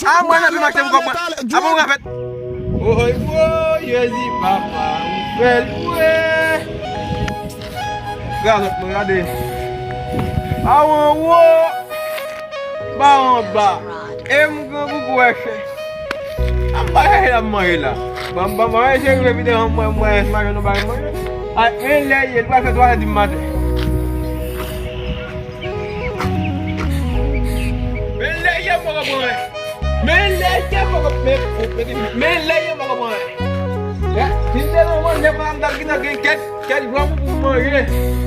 Moi, je vais m'acheter un copain. Ah bon, en fait. Oh, Yezi, papa. Ouais. Regardez. Ah, ouais. Bah, en bas. Et vous couchez. Ah, bah, il a mangé là. Bah, j'ai vu la vidéo. Moi, je mange un bain. Ah, il va faire 3 du matin. Men leye mga boy. Ya, hindi mo mo ne pa andar kita ket vamos mo ye.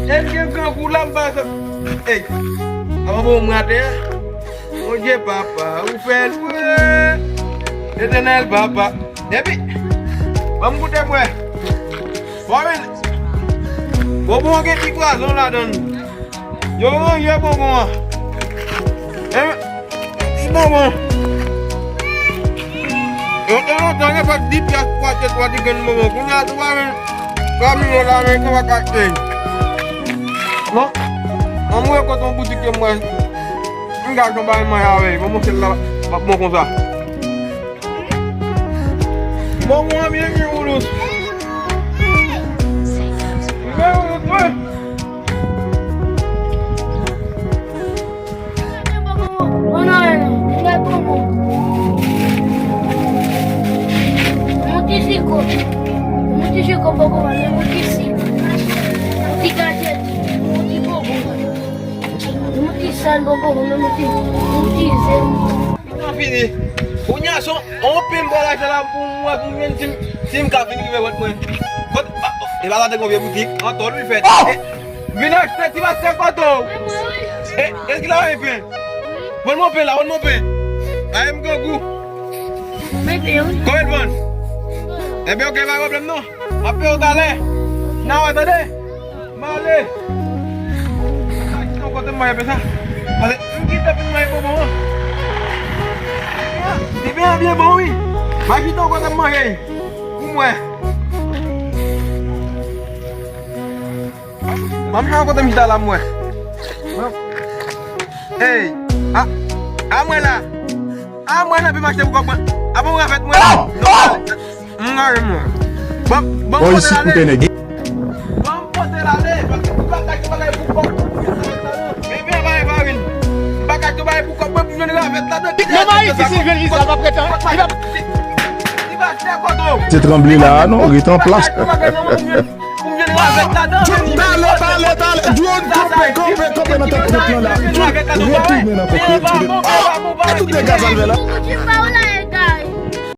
Em ko kulam ba sa. Eh. Apa mo ngade? Oje papa, u fel. Etenel papa. Debi. Vamos kutem we. Wamen. Bobo ke tikwa zon la don. Yo ye bobo. Mama. Yo tanya pak di pihak kuat dengan mama. Punya tuan kami orang yang kau kakek. No, kamu yang kau tuh butik yang mana? Enggak kembali mahawe. Kamu sila mau konsa. Mau ambil yang urus. Enggak urus tuh. Mutishiko boko wale mutisi mutikajeti mutibogo mutisan boko wale mutize Fini. Punya so open bola dalam semua kemudian sim kafin kita buat main. Kau ibarat dengan dia butik, atau lebih fet. Bina tiba siapa tu? Est-ce qu'il a fait? Bon mon père là, bon mon père. Ayam go. Kau bon. Ebe oke ba problem no. Apa utale? Nawa tadi. Male. Kita kau temui apa sah? Ale kita temui apa mau? Tiba dia mau ni. Bagi tahu kau temui. Kumwe. Mamha kau temui dalam mue. Hey, amela pergi macam kau apa mau ngafet mue? Enggak mau. Oh, isi kuda lagi. Bampo terale, pakai buku. Bebe baik bawin. Pakai tu baik buku punya ni ngafet tadi. Nama isi civil isi apa kata? Tiba siapa tu? C'est tremblé là, non? Il est en place. Mutishiko